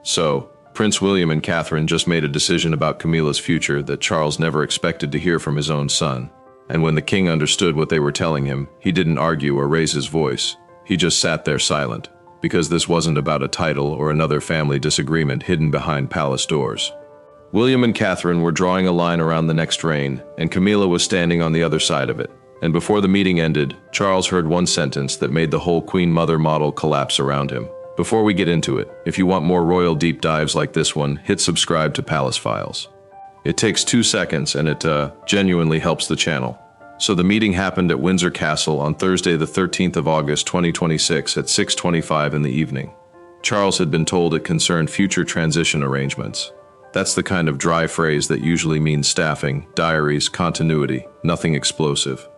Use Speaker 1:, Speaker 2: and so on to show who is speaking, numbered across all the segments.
Speaker 1: So, Prince William and Catherine just made a decision about Camilla's future that Charles never expected to hear from his own son. And when the king understood what they were telling him, he didn't argue or raise his voice. He just sat there silent, because this wasn't about a title or another family disagreement hidden behind palace doors. William and Catherine were drawing a line around the next reign, and Camilla was standing on the other side of it. And before the meeting ended, Charles heard one sentence that made the whole Queen Mother model collapse around him. Before we get into it, if you want more royal deep dives like this one, hit subscribe to Palace Files. It takes 2 seconds and it genuinely helps the channel. So the meeting happened at Windsor Castle on Thursday the 13th of August 2026 at 6:25 in the evening. Charles had been told it concerned future transition arrangements. That's the kind of dry phrase that usually means staffing, diaries, continuity, nothing explosive.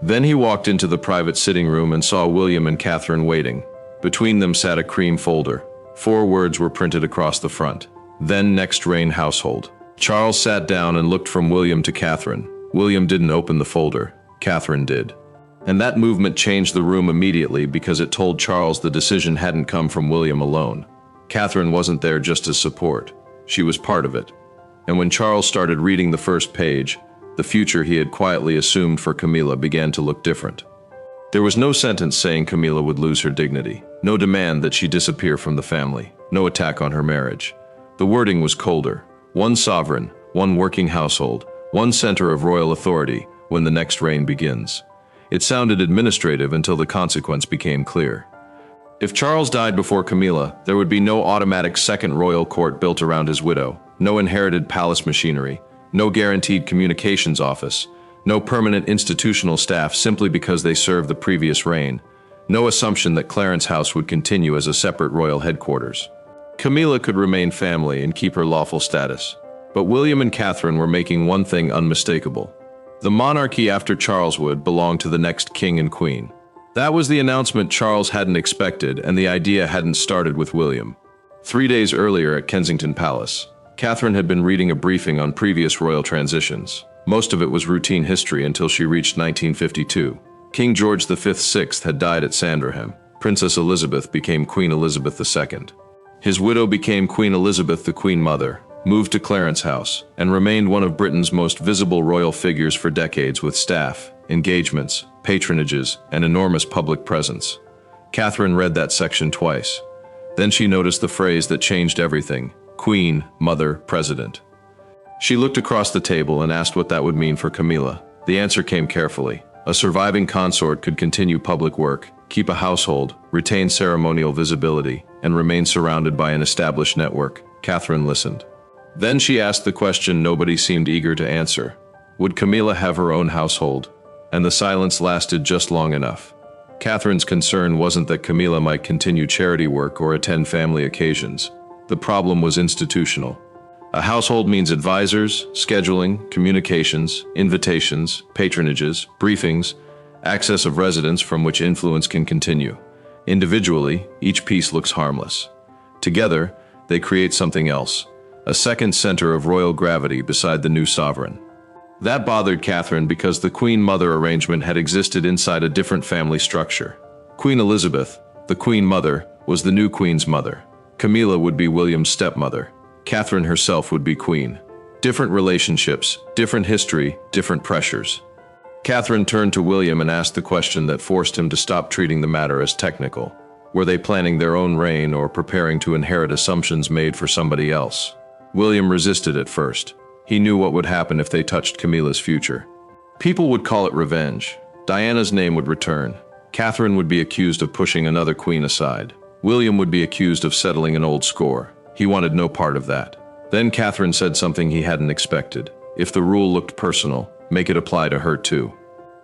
Speaker 1: Then he walked into the private sitting room and saw William and Catherine waiting. Between them sat a cream folder. 4 words were printed across the front. Then next reign household. Charles sat down and looked from William to Catherine. William didn't open the folder. Catherine did. And that movement changed the room immediately because it told Charles the decision hadn't come from William alone. Catherine wasn't there just as support. She was part of it. And when Charles started reading the first page, the future he had quietly assumed for Camilla began to look different. There was no sentence saying Camilla would lose her dignity, no demand that she disappear from the family, no attack on her marriage. The wording was colder. One sovereign, one working household, one center of royal authority when the next reign begins. It sounded administrative until the consequence became clear. If Charles died before Camilla, there would be no automatic second royal court built around his widow, no inherited palace machinery, no guaranteed communications office, no permanent institutional staff simply because they served the previous reign, no assumption that Clarence House would continue as a separate royal headquarters. Camilla could remain family and keep her lawful status. But William and Catherine were making one thing unmistakable. The monarchy after Charles would belong to the next king and queen. That was the announcement Charles hadn't expected, and the idea hadn't started with William. 3 days earlier at Kensington Palace, Catherine had been reading a briefing on previous royal transitions. Most of it was routine history until she reached 1952. King George V/6 had died at Sandringham. Princess Elizabeth became Queen Elizabeth II. His widow became Queen Elizabeth the Queen Mother, moved to Clarence House, and remained one of Britain's most visible royal figures for decades with staff, engagements, patronages, and enormous public presence. Catherine read that section twice. Then she noticed the phrase that changed everything: Queen, Mother, President. She looked across the table and asked what that would mean for Camilla. The answer came carefully. A surviving consort could continue public work, keep a household, retain ceremonial visibility, and remain surrounded by an established network. Catherine listened. Then she asked the question nobody seemed eager to answer. Would Camilla have her own household? And the silence lasted just long enough. Catherine's concern wasn't that Camilla might continue charity work or attend family occasions. The problem was institutional. A household means advisors, scheduling, communications, invitations, patronages, briefings, access of residence from which influence can continue. Individually, each piece looks harmless. Together, they create something else, a second center of royal gravity beside the new sovereign. That bothered Catherine because the Queen Mother arrangement had existed inside a different family structure. Queen Elizabeth, the Queen Mother, was the new Queen's mother. Camilla would be William's stepmother. Catherine herself would be Queen. Different relationships, different history, different pressures. Catherine turned to William and asked the question that forced him to stop treating the matter as technical. Were they planning their own reign or preparing to inherit assumptions made for somebody else? William resisted at first. He knew what would happen if they touched Camilla's future. People would call it revenge. Diana's name would return. Catherine would be accused of pushing another queen aside. William would be accused of settling an old score. He wanted no part of that. Then Catherine said something he hadn't expected. If the rule looked personal, make it apply to her too.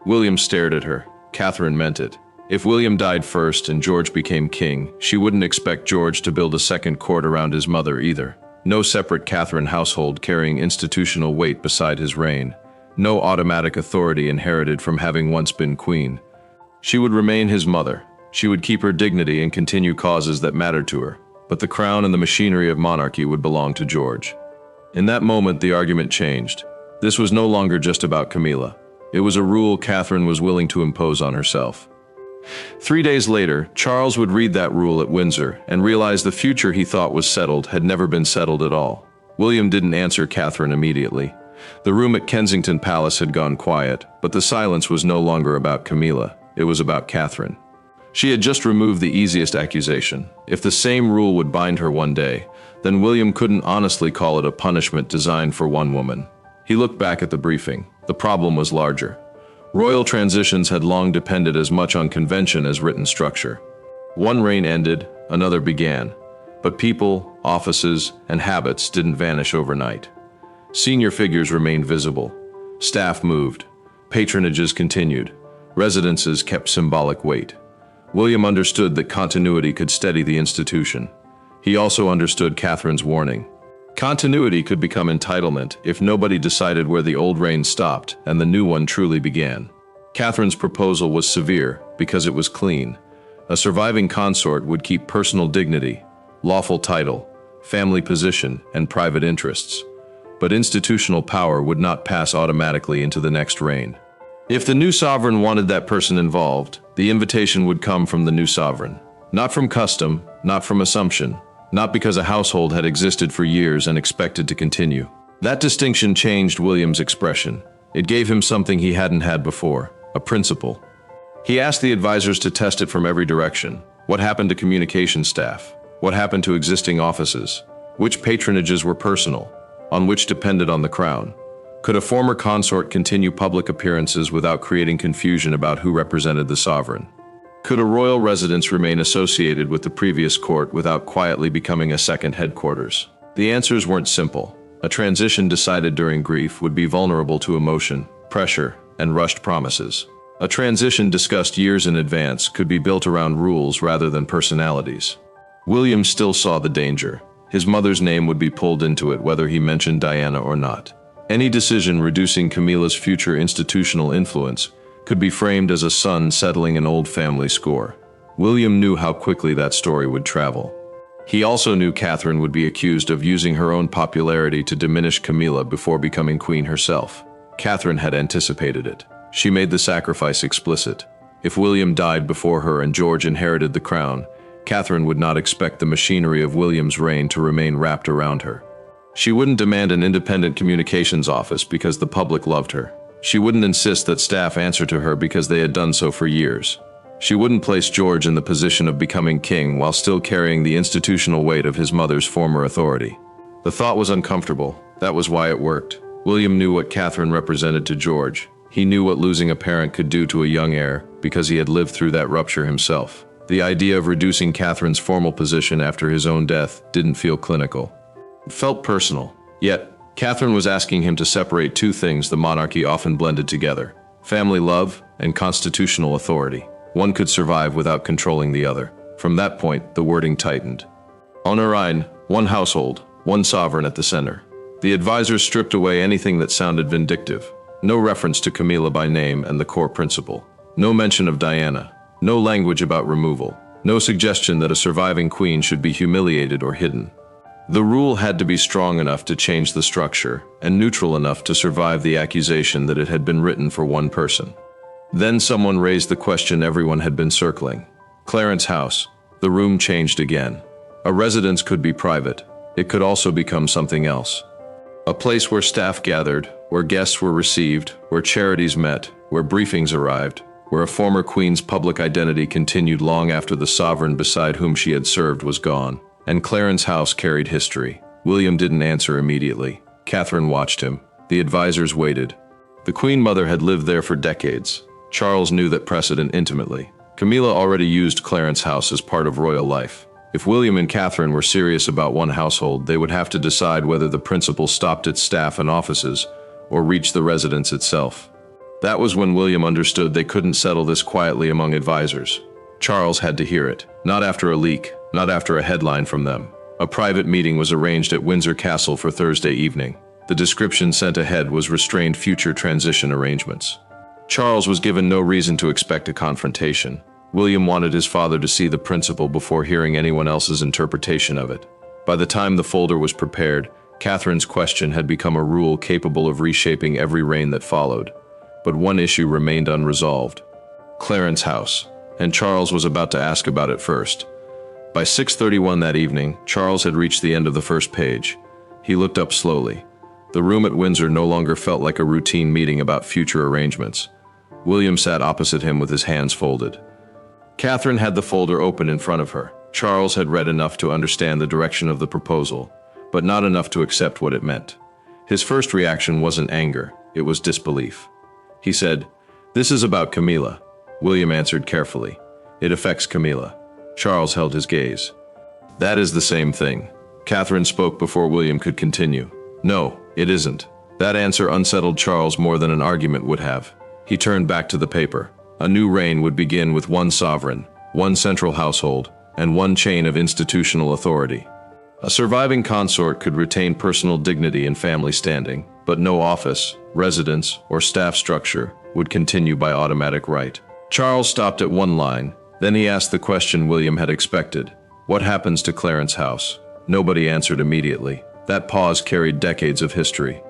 Speaker 1: William stared at her. Catherine meant it. If William died first and George became king, she wouldn't expect George to build a second court around his mother either. No separate Catherine household carrying institutional weight beside his reign. No automatic authority inherited from having once been queen. She would remain his mother. She would keep her dignity and continue causes that mattered to her. But the crown and the machinery of monarchy would belong to George. In that moment, the argument changed. This was no longer just about Camilla. It was a rule Catherine was willing to impose on herself. 3 days later, Charles would read that rule at Windsor and realize the future he thought was settled had never been settled at all. William didn't answer Catherine immediately. The room at Kensington Palace had gone quiet, but the silence was no longer about Camilla. It was about Catherine. She had just removed the easiest accusation. If the same rule would bind her one day, then William couldn't honestly call it a punishment designed for one woman. He looked back at the briefing. The problem was larger. Royal transitions had long depended as much on convention as written structure. One reign ended, another began. But people, offices, and habits didn't vanish overnight. Senior figures remained visible. Staff moved. Patronages continued. Residences kept symbolic weight. William understood that continuity could steady the institution. He also understood Catherine's warning. Continuity could become entitlement if nobody decided where the old reign stopped and the new one truly began. Catherine's proposal was severe because it was clean. A surviving consort would keep personal dignity, lawful title, family position, and private interests. But institutional power would not pass automatically into the next reign. If the new sovereign wanted that person involved, the invitation would come from the new sovereign. Not from custom, not from assumption, not because a household had existed for years and expected to continue. That distinction changed William's expression. It gave him something he hadn't had before, a principle. He asked the advisors to test it from every direction. What happened to communication staff? What happened to existing offices? Which patronages were personal? On which depended on the crown? Could a former consort continue public appearances without creating confusion about who represented the sovereign? Could a royal residence remain associated with the previous court without quietly becoming a second headquarters? The answers weren't simple. A transition decided during grief would be vulnerable to emotion, pressure, and rushed promises. A transition discussed years in advance could be built around rules rather than personalities. William still saw the danger. His mother's name would be pulled into it whether he mentioned Diana or not. Any decision reducing Camilla's future institutional influence could be framed as a son settling an old family score. William knew how quickly that story would travel. He also knew Catherine would be accused of using her own popularity to diminish Camilla before becoming queen herself. Catherine had anticipated it. She made the sacrifice explicit. If William died before her and George inherited the crown, Catherine would not expect the machinery of William's reign to remain wrapped around her. She wouldn't demand an independent communications office because the public loved her. She wouldn't insist that staff answer to her because they had done so for years. She wouldn't place George in the position of becoming king while still carrying the institutional weight of his mother's former authority. The thought was uncomfortable. That was why it worked. William knew what Catherine represented to George. He knew what losing a parent could do to a young heir because he had lived through that rupture himself. The idea of reducing Catherine's formal position after his own death didn't feel clinical. It felt personal. Yet, Catherine was asking him to separate two things the monarchy often blended together: family love and constitutional authority. One could survive without controlling the other. From that point, the wording tightened. On Orion, one household, one sovereign at the center. The advisors stripped away anything that sounded vindictive. No reference to Camilla by name and the core principle. No mention of Diana. No language about removal. No suggestion that a surviving queen should be humiliated or hidden. The rule had to be strong enough to change the structure and neutral enough to survive the accusation that it had been written for one person. Then someone raised the question everyone had been circling. Clarence House. The room changed again. A residence could be private. It could also become something else. A place where staff gathered, where guests were received, where charities met, where briefings arrived, where a former queen's public identity continued long after the sovereign beside whom she had served was gone. And Clarence House carried history. William didn't answer immediately. Catherine watched him. The advisors waited. The Queen Mother had lived there for decades. Charles knew that precedent intimately. Camilla already used Clarence House as part of royal life. If William and Catherine were serious about one household, they would have to decide whether the principal stopped at staff and offices or reached the residence itself. That was when William understood they couldn't settle this quietly among advisors. Charles had to hear it, not after a leak, not after a headline from them. A private meeting was arranged at Windsor Castle for Thursday evening. The description sent ahead was restrained future transition arrangements. Charles was given no reason to expect a confrontation. William wanted his father to see the principle before hearing anyone else's interpretation of it. By the time the folder was prepared, Catherine's question had become a rule capable of reshaping every reign that followed. But one issue remained unresolved. Clarence House. and Charles was about to ask about it first. By 6:31 that evening, Charles had reached the end of the first page. He looked up slowly. The room at Windsor no longer felt like a routine meeting about future arrangements. William sat opposite him with his hands folded. Catherine had the folder open in front of her. Charles had read enough to understand the direction of the proposal, but not enough to accept what it meant. His first reaction wasn't anger, it was disbelief. He said, "This is about Camilla." William answered carefully, "It affects Camilla." Charles held his gaze. "That is the same thing." Catherine spoke before William could continue. "No, it isn't." That answer unsettled Charles more than an argument would have. He turned back to the paper. A new reign would begin with one sovereign, one central household, and one chain of institutional authority. A surviving consort could retain personal dignity and family standing, but no office, residence, or staff structure would continue by automatic right. Charles stopped at one line. Then he asked the question William had expected. What happens to Clarence House? Nobody answered immediately. That pause carried decades of history.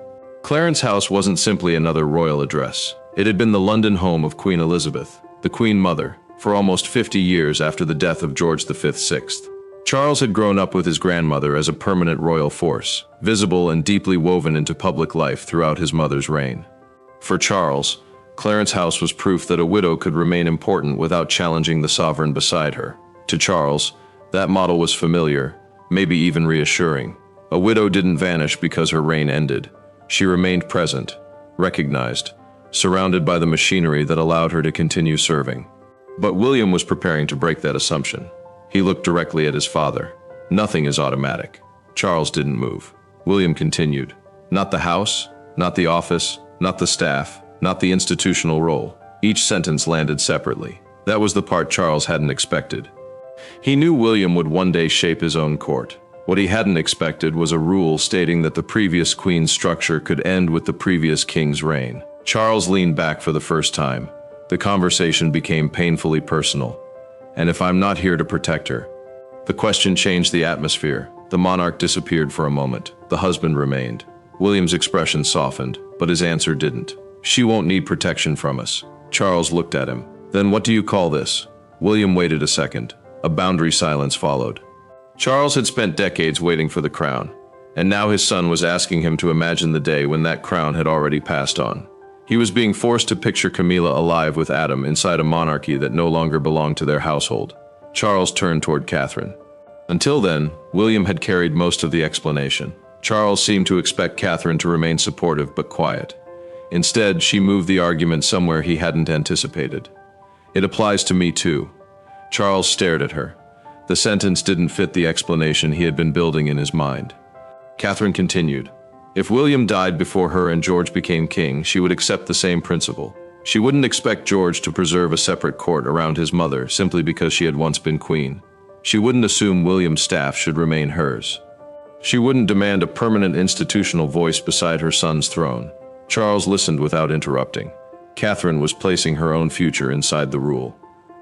Speaker 1: Clarence House wasn't simply another royal address. It had been the London home of Queen Elizabeth, the Queen Mother, for almost 50 years after the death of George V sixth. Charles had grown up with his grandmother as a permanent royal force, visible and deeply woven into public life throughout his mother's reign. For Charles, Clarence House was proof that a widow could remain important without challenging the sovereign beside her. To Charles, that model was familiar, maybe even reassuring. A widow didn't vanish because her reign ended. She remained present, recognized, surrounded by the machinery that allowed her to continue serving. But William was preparing to break that assumption. He looked directly at his father. Nothing is automatic. Charles didn't move. William continued. Not the house, not the office, not the staff, not the institutional role. Each sentence landed separately. That was the part Charles hadn't expected. He knew William would one day shape his own court. What he hadn't expected was a rule stating that the previous queen's structure could end with the previous king's reign. Charles leaned back for the first time. The conversation became painfully personal. And if I'm not here to protect her? The question changed the atmosphere. The monarch disappeared for a moment. The husband remained. William's expression softened, but his answer didn't. She won't need protection from us. Charles looked at him. Then what do you call this? William waited a second. A boundary silence followed. Charles had spent decades waiting for the crown, and now his son was asking him to imagine the day when that crown had already passed on. He was being forced to picture Camilla alive with Adam inside a monarchy that no longer belonged to their household. Charles turned toward Catherine. Until then, William had carried most of the explanation. Charles seemed to expect Catherine to remain supportive but quiet. Instead, she moved the argument somewhere he hadn't anticipated. It applies to me too. Charles stared at her. The sentence didn't fit the explanation he had been building in his mind. Catherine continued. If William died before her and George became king, she would accept the same principle. She wouldn't expect George to preserve a separate court around his mother simply because she had once been queen. She wouldn't assume William's staff should remain hers. She wouldn't demand a permanent institutional voice beside her son's throne. Charles listened without interrupting. Catherine was placing her own future inside the rule.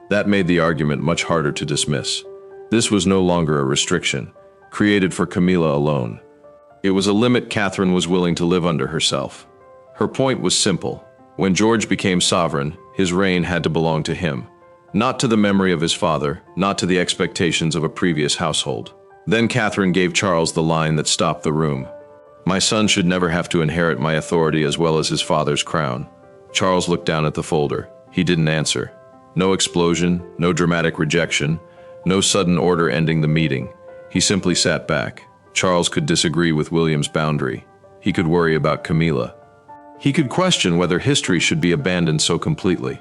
Speaker 1: That made the argument much harder to dismiss. This was no longer a restriction, created for Camilla alone. It was a limit Catherine was willing to live under herself. Her point was simple. When George became sovereign, his reign had to belong to him. Not to the memory of his father, not to the expectations of a previous household. Then Catherine gave Charles the line that stopped the room. My son should never have to inherit my authority as well as his father's crown. Charles looked down at the folder. He didn't answer. No explosion, no dramatic rejection, no sudden order ending the meeting. He simply sat back. Charles could disagree with William's boundary. He could worry about Camilla. He could question whether history should be abandoned so completely.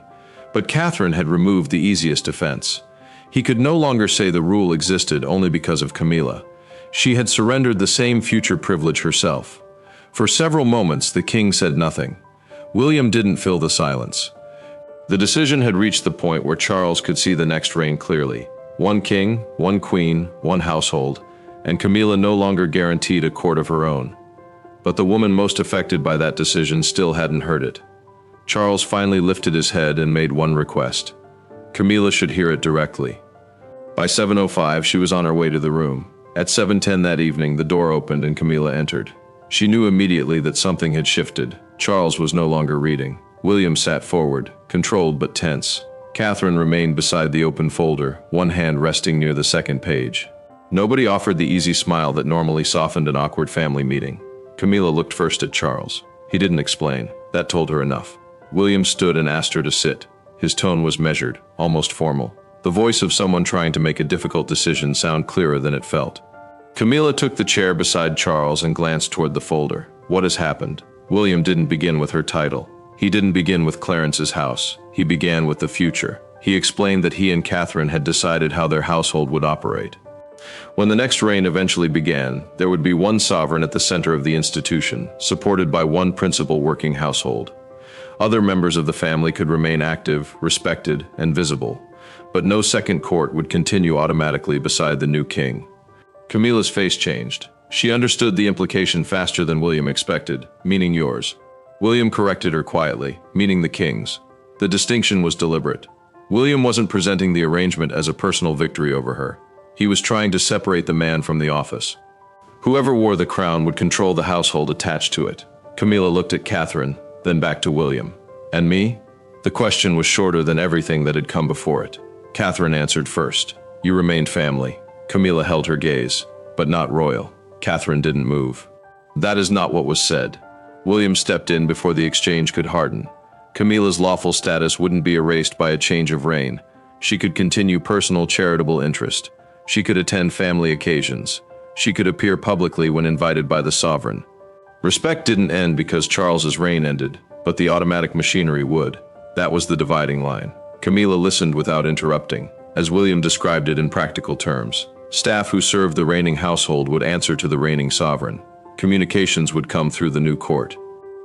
Speaker 1: But Catherine had removed the easiest defense. He could no longer say the rule existed only because of Camilla. She had surrendered the same future privilege herself. For several moments, the king said nothing. William didn't fill the silence. The decision had reached the point where Charles could see the next reign clearly. One king, one queen, one household, and Camilla no longer guaranteed a court of her own. But the woman most affected by that decision still hadn't heard it. Charles finally lifted his head and made one request. Camilla should hear it directly. By 7:05, she was on her way to the room. At 7:10 that evening, the door opened and Camilla entered. She knew immediately that something had shifted. Charles was no longer reading. William sat forward, controlled but tense. Catherine remained beside the open folder, one hand resting near the second page. Nobody offered the easy smile that normally softened an awkward family meeting. Camilla looked first at Charles. He didn't explain. That told her enough. William stood and asked her to sit. His tone was measured, almost formal. The voice of someone trying to make a difficult decision sounded clearer than it felt. Camilla took the chair beside Charles and glanced toward the folder. What has happened? William didn't begin with her title. He didn't begin with Clarence's house. He began with the future. He explained that he and Catherine had decided how their household would operate. When the next reign eventually began, there would be one sovereign at the center of the institution, supported by one principal working household. Other members of the family could remain active, respected, and visible, but no second court would continue automatically beside the new king. Camilla's face changed. She understood the implication faster than William expected, meaning yours. William corrected her quietly, meaning the king's. The distinction was deliberate. William wasn't presenting the arrangement as a personal victory over her. He was trying to separate the man from the office. Whoever wore the crown would control the household attached to it. Camilla looked at Catherine, then back to William. And me? The question was shorter than everything that had come before it. Catherine answered first. You remained family. Camilla held her gaze, but not royal. Catherine didn't move. That is not what was said. William stepped in before the exchange could harden. Camilla's lawful status wouldn't be erased by a change of reign. She could continue personal charitable interest. She could attend family occasions. She could appear publicly when invited by the sovereign. Respect didn't end because Charles's reign ended, but the automatic machinery would. That was the dividing line. Camilla listened without interrupting, as William described it in practical terms. Staff who served the reigning household would answer to the reigning sovereign. Communications would come through the new court.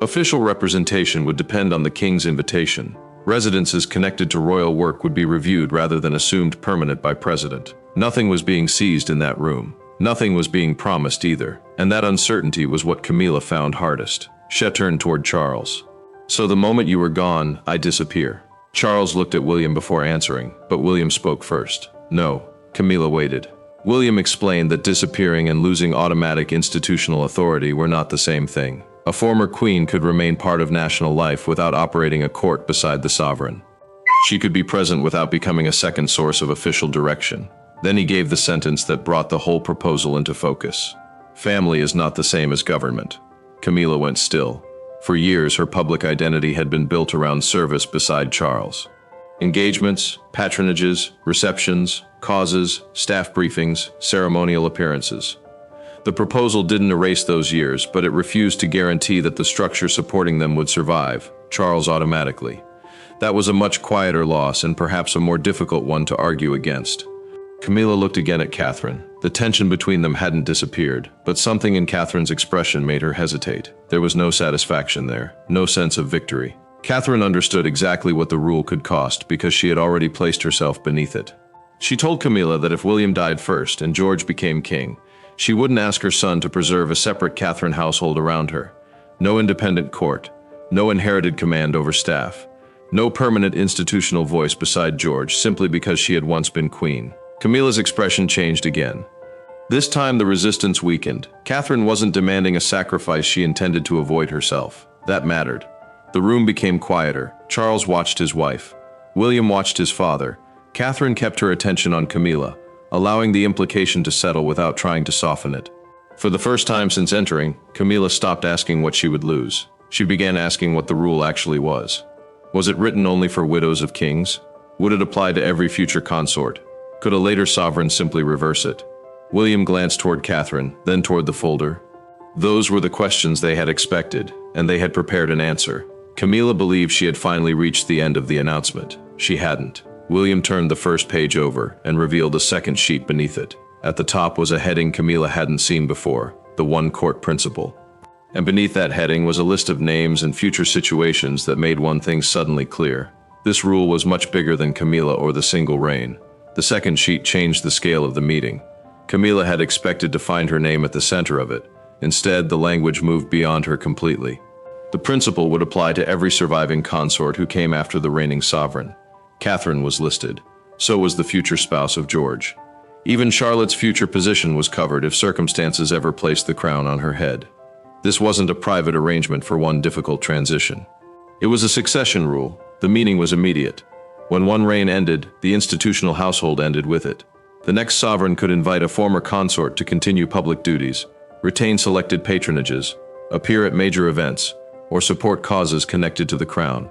Speaker 1: Official representation would depend on the king's invitation. Residences connected to royal work would be reviewed rather than assumed permanent by precedent. Nothing was being seized in that room. Nothing was being promised either, and that uncertainty was what Camilla found hardest. She turned toward Charles. So the moment you were gone, I disappear. Charles looked at William before answering, but William spoke first. No. Camilla waited. William explained that disappearing and losing automatic institutional authority were not the same thing. A former queen could remain part of national life without operating a court beside the sovereign. She could be present without becoming a second source of official direction. Then he gave the sentence that brought the whole proposal into focus. Family is not the same as government. Camilla went still. For years, her public identity had been built around service beside Charles. Engagements, patronages, receptions, causes, staff briefings, ceremonial appearances. The proposal didn't erase those years, but it refused to guarantee that the structure supporting them would survive, Charles automatically. That was a much quieter loss and perhaps a more difficult one to argue against. Camilla looked again at Catherine. The tension between them hadn't disappeared, but something in Catherine's expression made her hesitate. There was no satisfaction there, no sense of victory. Catherine understood exactly what the rule could cost because she had already placed herself beneath it. She told Camilla that if William died first and George became king, she wouldn't ask her son to preserve a separate Catherine household around her. No independent court, no inherited command over staff, no permanent institutional voice beside George simply because she had once been queen. Camilla's expression changed again. This time the resistance weakened. Catherine wasn't demanding a sacrifice she intended to avoid herself. That mattered. The room became quieter. Charles watched his wife. William watched his father. Catherine kept her attention on Camilla, allowing the implication to settle without trying to soften it. For the first time since entering, Camilla stopped asking what she would lose. She began asking what the rule actually was. Was it written only for widows of kings? Would it apply to every future consort? Could a later sovereign simply reverse it? William glanced toward Catherine, then toward the folder. Those were the questions they had expected, and they had prepared an answer. Camilla believed she had finally reached the end of the announcement. She hadn't. William turned the first page over and revealed a second sheet beneath it. At the top was a heading Camilla hadn't seen before, the one court principle. And beneath that heading was a list of names and future situations that made one thing suddenly clear. This rule was much bigger than Camilla or the single reign. The second sheet changed the scale of the meeting. Camilla had expected to find her name at the center of it. Instead, the language moved beyond her completely. The principle would apply to every surviving consort who came after the reigning sovereign. Catherine was listed. So was the future spouse of George. Even Charlotte's future position was covered if circumstances ever placed the crown on her head. This wasn't a private arrangement for one difficult transition. It was a succession rule. The meaning was immediate. When one reign ended, the institutional household ended with it. The next sovereign could invite a former consort to continue public duties, retain selected patronages, appear at major events, or support causes connected to the crown.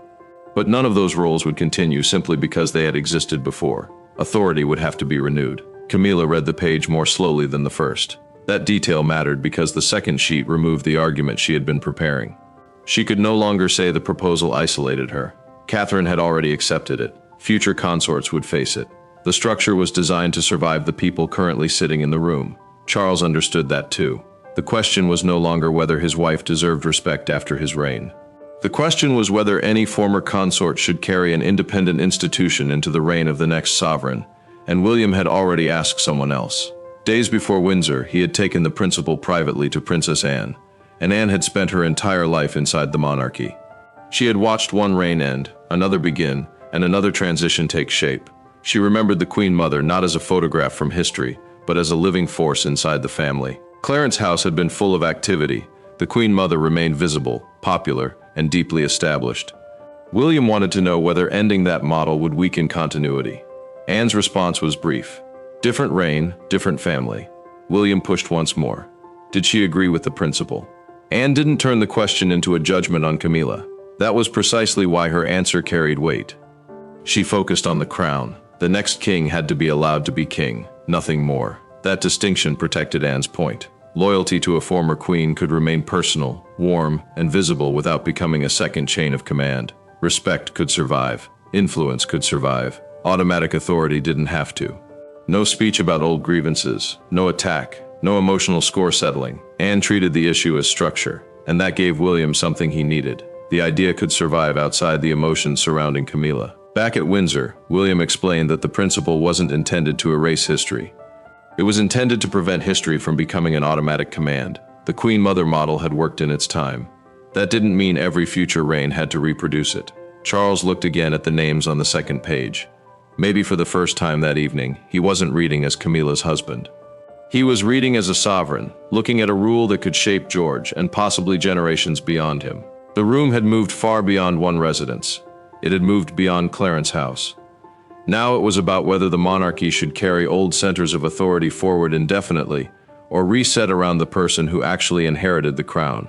Speaker 1: But none of those roles would continue simply because they had existed before. Authority would have to be renewed. Camilla read the page more slowly than the first. That detail mattered because the second sheet removed the argument she had been preparing. She could no longer say the proposal isolated her. Catherine had already accepted it. Future consorts would face it. The structure was designed to survive the people currently sitting in the room. Charles understood that too. The question was no longer whether his wife deserved respect after his reign. The question was whether any former consort should carry an independent institution into the reign of the next sovereign, and William had already asked someone else. Days before Windsor, he had taken the principal privately to Princess Anne, and Anne had spent her entire life inside the monarchy. She had watched one reign end, another begin, and another transition take shape. She remembered the Queen Mother not as a photograph from history, but as a living force inside the family. Clarence House had been full of activity. The Queen Mother remained visible, popular, and deeply established. William wanted to know whether ending that model would weaken continuity. Anne's response was brief. Different reign, different family. William pushed once more. Did she agree with the principle? Anne didn't turn the question into a judgment on Camilla. That was precisely why her answer carried weight. She focused on the crown. The next king had to be allowed to be king, nothing more. That distinction protected Anne's point. Loyalty to a former queen could remain personal, warm, and visible without becoming a second chain of command. Respect could survive. Influence could survive. Automatic authority didn't have to. No speech about old grievances, no attack, no emotional score settling. Anne treated the issue as structure, and that gave William something he needed. The idea could survive outside the emotions surrounding Camilla. Back at Windsor, William explained that the principle wasn't intended to erase history. It was intended to prevent history from becoming an automatic command. The Queen Mother model had worked in its time. That didn't mean every future reign had to reproduce it. Charles looked again at the names on the second page. Maybe for the first time that evening, he wasn't reading as Camilla's husband. He was reading as a sovereign, looking at a rule that could shape George and possibly generations beyond him. The room had moved far beyond one residence. It had moved beyond Clarence House. Now it was about whether the monarchy should carry old centers of authority forward indefinitely, or reset around the person who actually inherited the crown.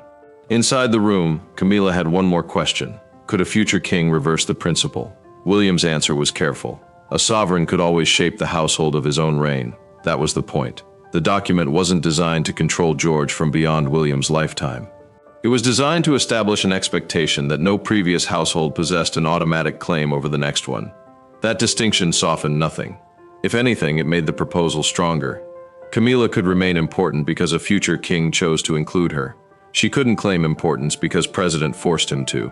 Speaker 1: Inside the room, Camilla had one more question. Could a future king reverse the principle? William's answer was careful. A sovereign could always shape the household of his own reign. That was the point. The document wasn't designed to control George from beyond William's lifetime. It was designed to establish an expectation that no previous household possessed an automatic claim over the next one. That distinction softened nothing. If anything, it made the proposal stronger. Camilla could remain important because a future king chose to include her. She couldn't claim importance because President forced him to.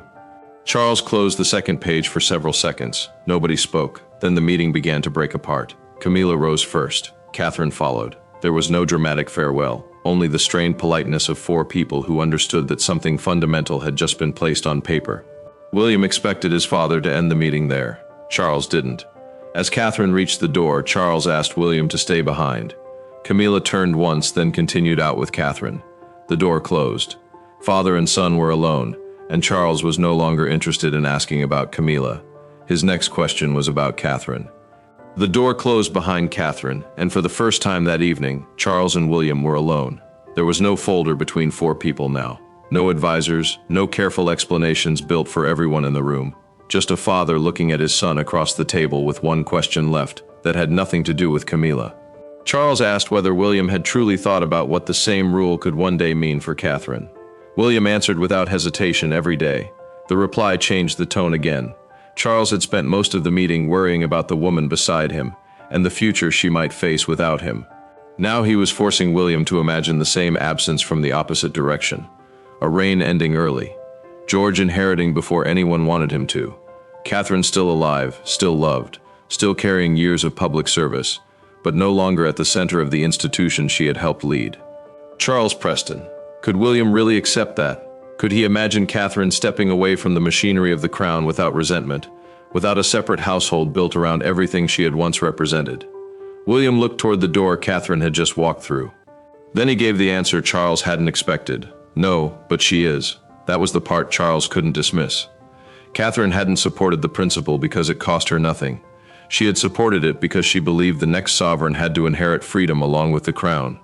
Speaker 1: Charles closed the second page for several seconds. Nobody spoke. Then the meeting began to break apart. Camilla rose first. Catherine followed. There was no dramatic farewell, only the strained politeness of four people who understood that something fundamental had just been placed on paper. William expected his father to end the meeting there. Charles didn't. As Catherine reached the door, Charles asked William to stay behind. Camilla turned once, then continued out with Catherine. The door closed. Father and son were alone, and Charles was no longer interested in asking about Camilla. His next question was about Catherine. The door closed behind Catherine, and for the first time that evening, Charles and William were alone. There was no folder between four people now. No advisors, no careful explanations built for everyone in the room. Just a father looking at his son across the table with one question left that had nothing to do with Camilla. Charles asked whether William had truly thought about what the same rule could one day mean for Catherine. William answered without hesitation every day. The reply changed the tone again. Charles had spent most of the meeting worrying about the woman beside him and the future she might face without him. Now he was forcing William to imagine the same absence from the opposite direction. A reign ending early. George inheriting before anyone wanted him to. Catherine still alive, still loved, still carrying years of public service, but no longer at the center of the institution she had helped lead. Charles Preston. Could William really accept that? Could he imagine Catherine stepping away from the machinery of the crown without resentment, without a separate household built around everything she had once represented? William looked toward the door Catherine had just walked through. Then he gave the answer Charles hadn't expected. No, but she is. That was the part Charles couldn't dismiss. Catherine hadn't supported the principle because it cost her nothing. She had supported it because she believed the next sovereign had to inherit freedom along with the crown.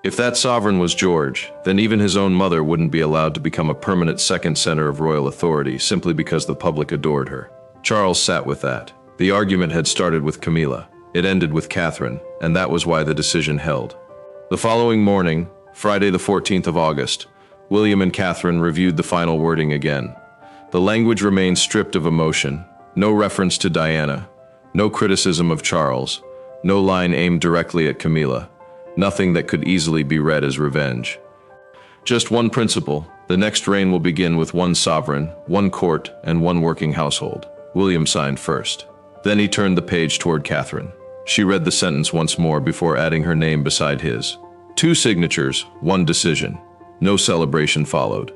Speaker 1: If that sovereign was George, then even his own mother wouldn't be allowed to become a permanent second center of royal authority simply because the public adored her. Charles sat with that. The argument had started with Camilla. It ended with Catherine, and that was why the decision held. The following morning, Friday the 14th of August, William and Catherine reviewed the final wording again. The language remained stripped of emotion, no reference to Diana, no criticism of Charles, no line aimed directly at Camilla, nothing that could easily be read as revenge. Just one principle: the next reign will begin with one sovereign, one court, and one working household. William signed first. Then he turned the page toward Catherine. She read the sentence once more before adding her name beside his. 2 signatures, 1 decision. No celebration followed.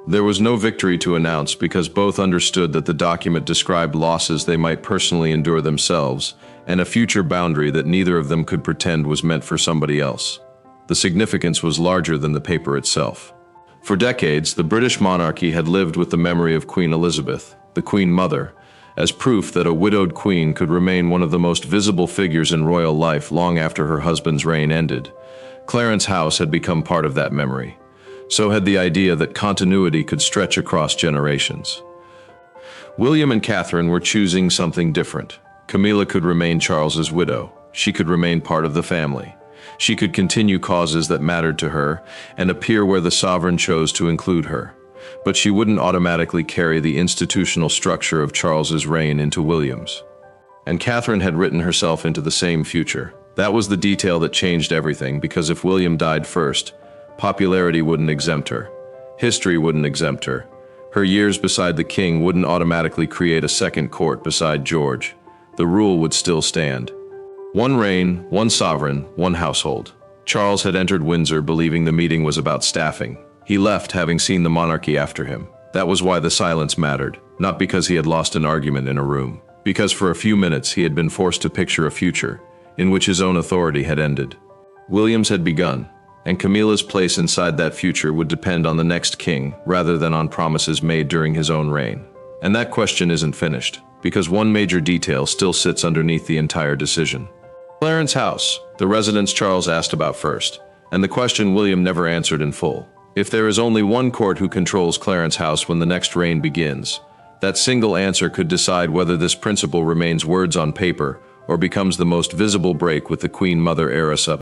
Speaker 1: There was no victory to announce because both understood that the document described losses they might personally endure themselves and a future boundary that neither of them could pretend was meant for somebody else. The significance was larger than the paper itself. For decades, the British monarchy had lived with the memory of Queen Elizabeth, the Queen Mother, as proof that a widowed queen could remain one of the most visible figures in royal life long after her husband's reign ended. Clarence House had become part of that memory. So had the idea that continuity could stretch across generations. William and Catherine were choosing something different. Camilla could remain Charles's widow. She could remain part of the family. She could continue causes that mattered to her and appear where the sovereign chose to include her. But she wouldn't automatically carry the institutional structure of Charles's reign into William's. And Catherine had written herself into the same future. That was the detail that changed everything, because if William died first, popularity wouldn't exempt her. History wouldn't exempt her. Her years beside the king wouldn't automatically create a second court beside George. The rule would still stand. One reign, one sovereign, one household. Charles had entered Windsor believing the meeting was about staffing. He left having seen the monarchy after him. That was why the silence mattered, not because he had lost an argument in a room. Because for a few minutes he had been forced to picture a future in which his own authority had ended. William's had begun, and Camilla's place inside that future would depend on the next king rather than on promises made during his own reign. And that question isn't finished, because one major detail still sits underneath the entire decision. Clarence House, the residence Charles asked about first, and the question William never answered in full. If there is only one court who controls Clarence House when the next reign begins, that single answer could decide whether this principle remains words on paper or becomes the most visible break with the Queen Mother era sub.